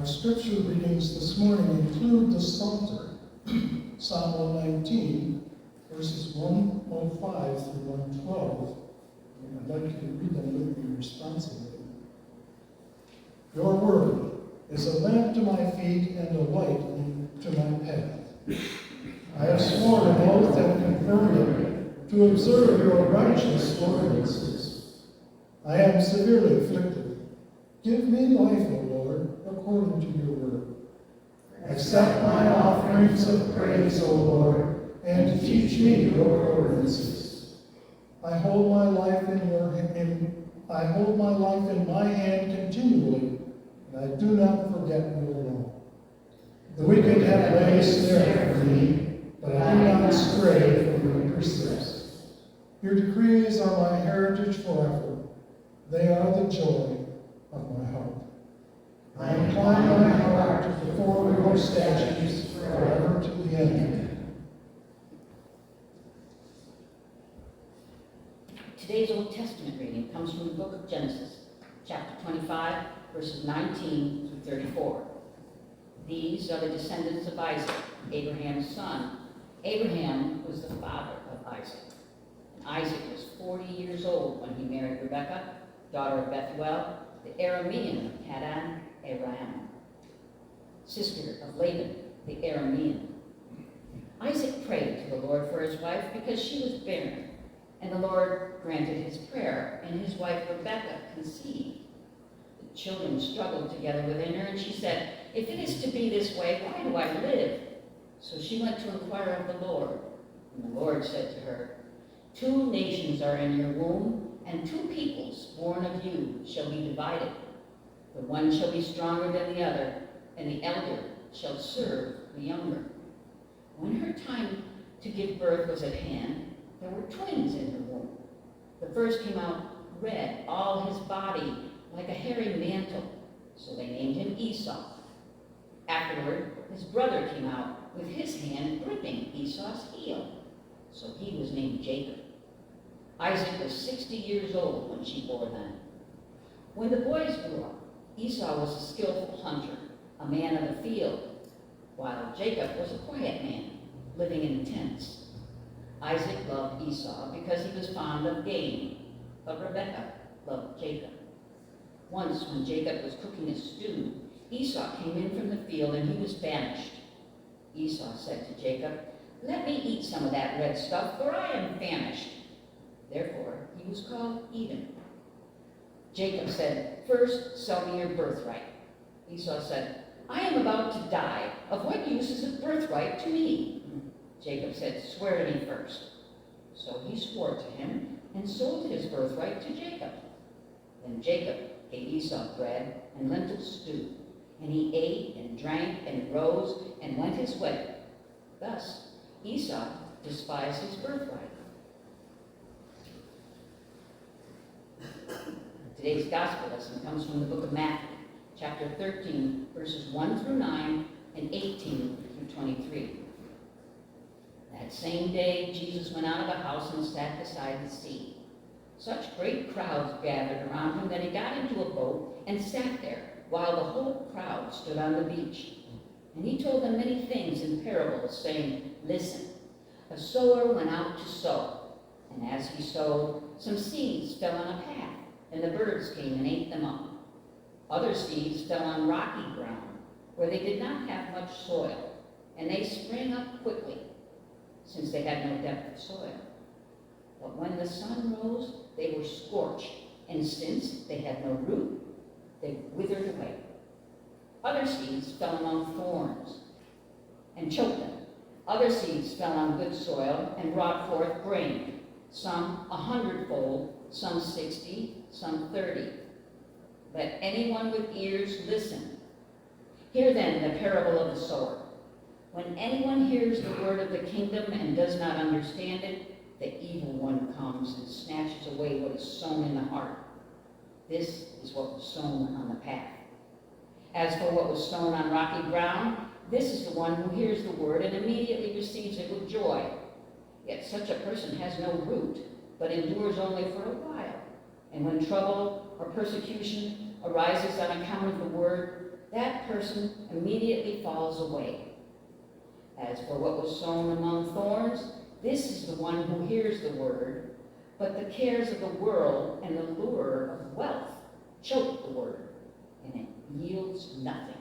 Our scripture readings this morning include the Psalter, Psalm 119, verses 105 through 112. And I'd like you to read them with me responsibly. Your word is a lamp to my feet and a light to my path. I have sworn an oath and confirmed it to observe your righteous ordinances. I am severely afflicted. Give me life, O Lord, according to your word. Accept my offerings of praise, O Lord, and teach me your ordinances. I hold my life in my hand continually, and I do not forget your law. The wicked have laid a snare for me, but I do not stray from your precepts. Your decrees are my heritage forever. They are the joy of my heart. I incline my heart to perform your statutes forever to the end. Today's Old Testament reading comes from the book of Genesis, chapter 25, verses 19 through 34. These are the descendants of Isaac, Abraham's son. Abraham was the father of Isaac. And Isaac was 40 years old when he married Rebekah, daughter of Bethuel, the Aramean of Padan Aram, sister of Laban, the Aramean. Isaac prayed to the Lord for his wife because she was barren, and the Lord granted his prayer, and his wife Rebekah conceived. The children struggled together within her, and she said, "If it is to be this way, why do I live?" So she went to inquire of the Lord, and the Lord said to her, 2 nations are in your womb, and 2 peoples born of you shall be divided. The one shall be stronger than the other, and the elder shall serve the younger. When her time to give birth was at hand, there were twins in her womb. The first came out red, all his body like a hairy mantle, so they named him Esau. Afterward, his brother came out with his hand gripping Esau's heel, so he was named Jacob. Isaac was 60 years old when she bore them. When the boys grew up, Esau was a skillful hunter, a man of the field, while Jacob was a quiet man, living in tents. Isaac loved Esau because he was fond of game, but Rebekah loved Jacob. Once, when Jacob was cooking a stew, Esau came in from the field and he was famished. Esau said to Jacob, "Let me eat some of that red stuff, for I am famished." Therefore, he was called Edom. Jacob said, "First, sell me your birthright." Esau said, "I am about to die. Of what use is a birthright to me?" Jacob said, "Swear to me first." So he swore to him and sold his birthright to Jacob. Then Jacob gave Esau bread and lentil stew, and he ate and drank and rose and went his way. Thus Esau despised his birthright. Today's gospel lesson comes from the book of Matthew, chapter 13, verses 1 through 9 and 18 through 23. That same day, Jesus went out of the house and sat beside the sea. Such great crowds gathered around him that he got into a boat and sat there, while the whole crowd stood on the beach. And he told them many things in parables, saying, "Listen, a sower went out to sow. And as he sowed, some seeds fell on a path, and the birds came and ate them up. Other seeds fell on rocky ground, where they did not have much soil, and they sprang up quickly, since they had no depth of soil. But when the sun rose, they were scorched, and since they had no root, they withered away. Other seeds fell among thorns and choked them. Other seeds fell on good soil and brought forth grain, some 100-fold, some 60, some 30. Let anyone with ears listen. Hear then the parable of the sower. When anyone hears the word of the kingdom and does not understand it, the evil one comes and snatches away what is sown in the heart. This is what was sown on the path. As for what was sown on rocky ground, this is the one who hears the word and immediately receives it with joy. Yet such a person has no root, but endures only for a while. And when trouble or persecution arises on account of the word, that person immediately falls away. As for what was sown among thorns, this is the one who hears the word, but the cares of the world and the lure of wealth choke the word, and it yields nothing.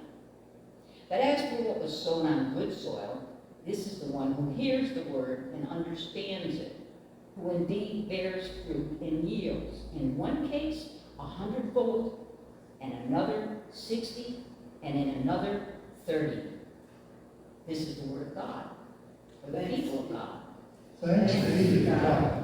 But as for what was sown on good soil, this is the one who hears the word and understands it, who indeed bears fruit and yields, in one case 100-fold, and another 60, and in another 30. This is the word of God, for the people of God. Thanks be to God.